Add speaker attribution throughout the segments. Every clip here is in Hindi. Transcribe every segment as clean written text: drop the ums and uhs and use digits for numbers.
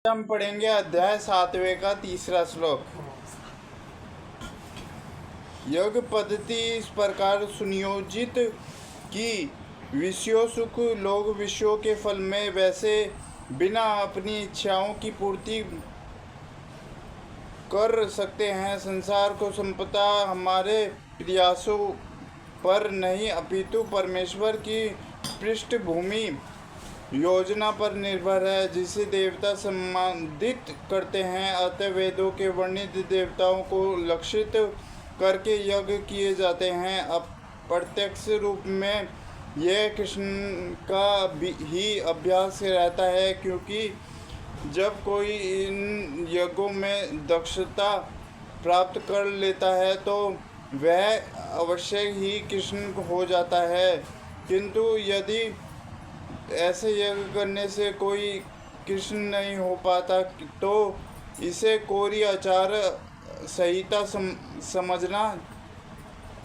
Speaker 1: हम पढ़ेंगे अध्याय 7वें का 3रा श्लोक। योग पद्धति इस प्रकार सुनियोजित कि विषयों सुख लोग विषयों के फल में वैसे बिना अपनी इच्छाओं की पूर्ति कर सकते हैं। संसार को संपदा हमारे प्रयासों पर नहीं अपितु परमेश्वर की पृष्ठभूमि योजना पर निर्भर है, जिसे देवता सम्मानित करते हैं। अतः वेदों के वर्णित देवताओं को लक्षित करके यज्ञ किए जाते हैं। अप्रत्यक्ष रूप में यह कृष्ण का ही अभ्यास रहता है, क्योंकि जब कोई इन यज्ञों में दक्षता प्राप्त कर लेता है तो वह अवश्य ही कृष्ण हो जाता है। किंतु यदि ऐसे यज्ञ करने से कोई कृष्ण नहीं हो पाता तो इसे कोरी आचार संहिता समझना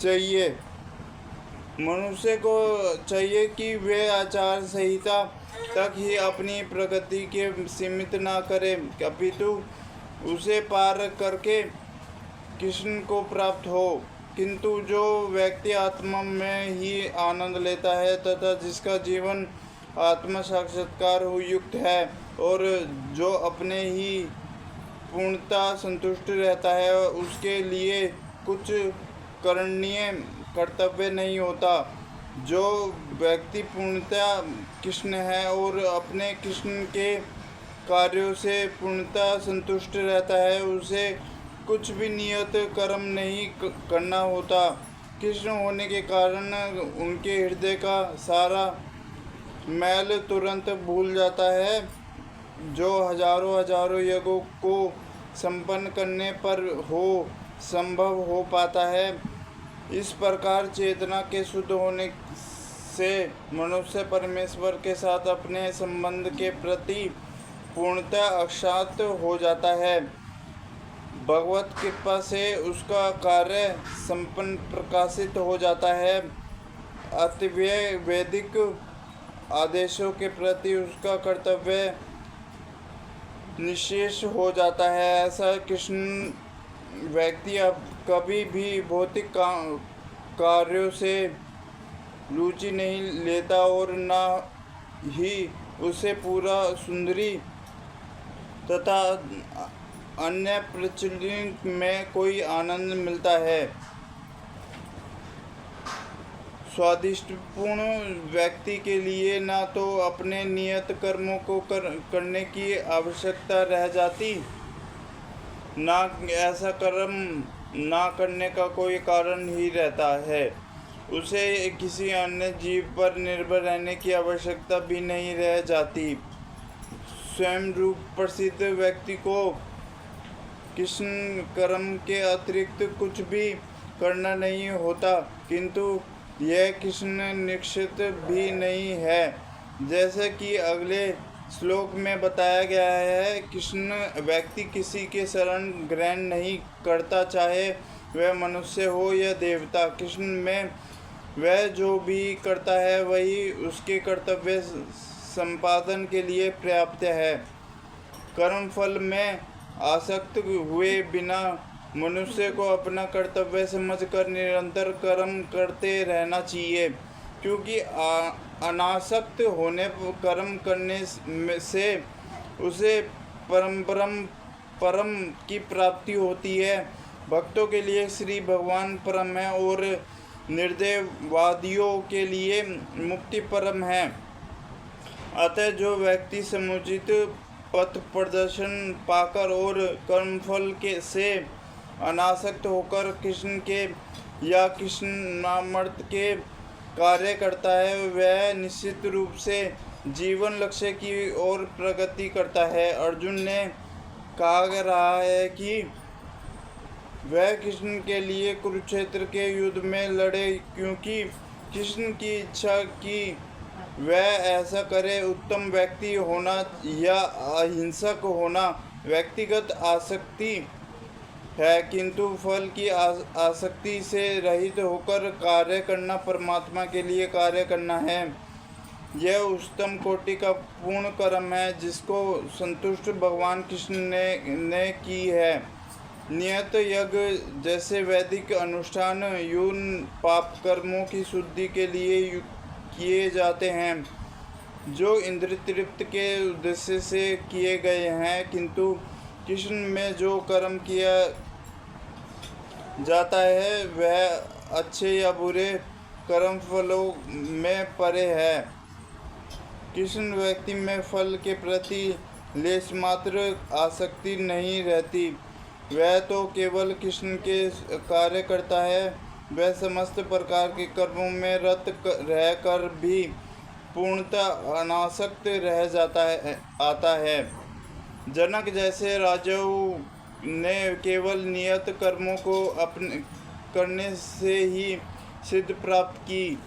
Speaker 1: चाहिए। मनुष्य को चाहिए कि वे आचार संहिता तक ही अपनी प्रगति के सीमित ना करे, अपितु उसे पार करके कृष्ण को प्राप्त हो। किंतु जो व्यक्ति आत्मा में ही आनंद लेता है तथा जिसका जीवन आत्म साक्षात्कार युक्त है और जो अपने ही पूर्णता संतुष्ट रहता है, उसके लिए कुछ करणीय कर्तव्य नहीं होता। जो व्यक्ति पूर्णतः कृष्ण है और अपने कृष्ण के कार्यों से पूर्णतः संतुष्ट रहता है, उसे कुछ भी नियत कर्म नहीं करना होता। कृष्ण होने के कारण उनके हृदय का सारा मैल तुरंत भूल जाता है, जो हजारों यज्ञों को संपन्न करने पर संभव हो पाता है। इस प्रकार चेतना के शुद्ध होने से मनुष्य परमेश्वर के साथ अपने संबंध के प्रति पूर्णतः अक्षात हो जाता है। भगवत कृपा से उसका कार्य संपन्न प्रकाशित हो जाता है। अतएव वैदिक आदेशों के प्रति उसका कर्तव्य निशेष हो जाता है। ऐसा कृष्ण व्यक्ति अब कभी भी भौतिक कार्यों से रुचि नहीं लेता और न ही उसे पूरा सुंदरी तथा अन्य प्रचलित में कोई आनंद मिलता है। स्वादिष्टपूर्ण व्यक्ति के लिए ना तो अपने नियत कर्मों को करने की आवश्यकता रह जाती, ना ऐसा कर्म ना करने का कोई कारण ही रहता है। उसे किसी अन्य जीव पर निर्भर रहने की आवश्यकता भी नहीं रह जाती। स्वयं रूप प्रसिद्ध व्यक्ति को कृष्ण कर्म के अतिरिक्त कुछ भी करना नहीं होता, किंतु यह कृष्ण निश्चित भी नहीं है। जैसे कि अगले श्लोक में बताया गया है, कृष्ण व्यक्ति किसी के शरण ग्रहण नहीं करता, चाहे वह मनुष्य हो या देवता। कृष्ण में वह जो भी करता है वही उसके कर्तव्य संपादन के लिए पर्याप्त है। कर्मफल में आसक्त हुए बिना मनुष्य को अपना कर्तव्य समझकर निरंतर कर्म करते रहना चाहिए, क्योंकि अनासक्त होने कर्म करने से उसे परम की प्राप्ति होती है। भक्तों के लिए श्री भगवान परम है और निर्दयवादियों के लिए मुक्ति परम है। अतः जो व्यक्ति समुचित पथ प्रदर्शन पाकर और कर्मफल से अनासक्त होकर कृष्ण के या कृष्ण नामर्थ के कार्य करता है, वह निश्चित रूप से जीवन लक्ष्य की ओर प्रगति करता है। अर्जुन ने कहा रहा है कि वह कृष्ण के लिए कुरुक्षेत्र के युद्ध में लड़े, क्योंकि कृष्ण की इच्छा की वह ऐसा करे। उत्तम व्यक्ति होना या अहिंसक होना व्यक्तिगत आसक्ति है, किंतु फल की आसक्ति से रहित होकर कार्य करना परमात्मा के लिए कार्य करना है। यह उच्चतम कोटि का पूर्ण कर्म है जिसको संतुष्ट भगवान कृष्ण ने की है। नियत यज्ञ जैसे वैदिक अनुष्ठान यून पाप कर्मों की शुद्धि के लिए किए जाते हैं जो इंद्र तृप्त के उद्देश्य से किए गए हैं, किंतु कृष्ण में जो कर्म किया जाता है वह अच्छे या बुरे कर्म फलों में परे है। कृष्ण व्यक्ति में फल के प्रति लेश मात्र आसक्ति नहीं रहती। वह तो केवल कृष्ण के कार्य करता है। वह समस्त प्रकार के कर्मों में रत रहकर भी पूर्णतः अनासक्त रह आता है। जनक जैसे राजाओं ने केवल नियत कर्मों को अपने करने से ही सिद्ध प्राप्त की।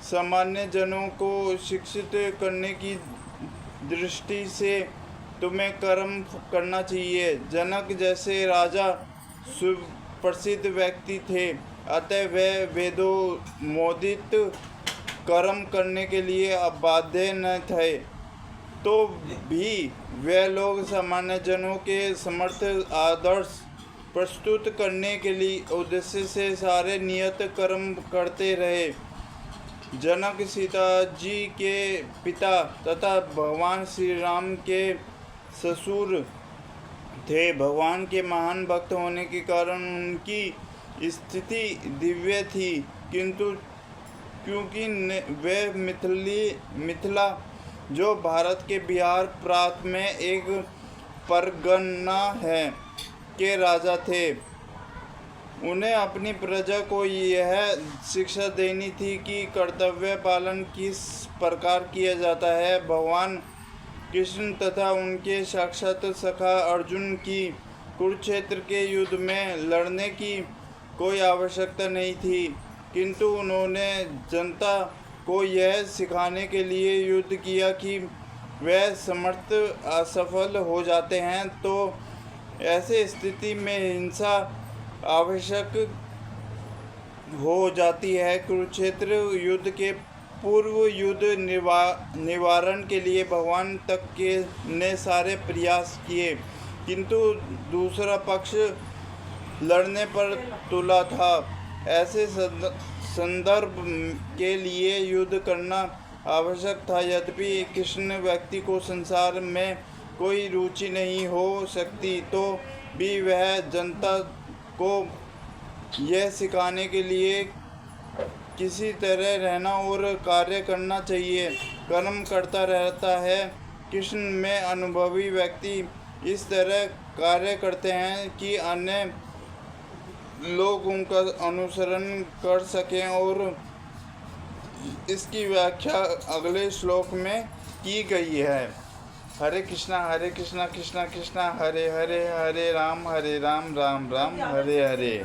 Speaker 1: सामान्य जनों को शिक्षित करने की दृष्टि से तुम्हें कर्म करना चाहिए। जनक जैसे राजा सुप्रसिद्ध व्यक्ति थे, अतः वे वेदों मोदित कर्म करने के लिए बाध्य न थे। तो भी वे लोग सामान्य जनों के समर्थ आदर्श प्रस्तुत करने के लिए उद्देश्य से सारे नियत कर्म करते रहे। जनक सीता जी के पिता तथा भगवान श्री राम के ससुर थे। भगवान के महान भक्त होने के कारण उनकी स्थिति दिव्य थी, किंतु क्योंकि वे मिथिला जो भारत के बिहार प्रांत में एक परगना है के राजा थे, उन्हें अपनी प्रजा को यह शिक्षा देनी थी कि कर्तव्य पालन किस प्रकार किया जाता है। भगवान कृष्ण तथा उनके साक्षात सखा अर्जुन की कुरुक्षेत्र के युद्ध में लड़ने की कोई आवश्यकता नहीं थी, किंतु उन्होंने जनता को यह सिखाने के लिए युद्ध किया कि वह समर्थ असफल हो जाते हैं तो ऐसे स्थिति में हिंसा आवश्यक हो जाती है। कुरुक्षेत्र युद्ध के पूर्व युद्ध निवारण के लिए भगवान तक के ने सारे प्रयास किए, किंतु दूसरा पक्ष लड़ने पर तुला था। ऐसे संदर्भ के लिए युद्ध करना आवश्यक था। यद्यपि कृष्ण व्यक्ति को संसार में कोई रुचि नहीं हो सकती, तो भी वह जनता को यह सिखाने के लिए किसी तरह रहना और कार्य करना चाहिए। कर्म करता रहता है। कृष्ण में अनुभवी व्यक्ति इस तरह कार्य करते हैं कि अन्य लोग उनका अनुसरण कर सकें, और इसकी व्याख्या अगले श्लोक में की गई है। हरे कृष्णा कृष्णा कृष्णा हरे हरे, हरे राम राम राम हरे हरे।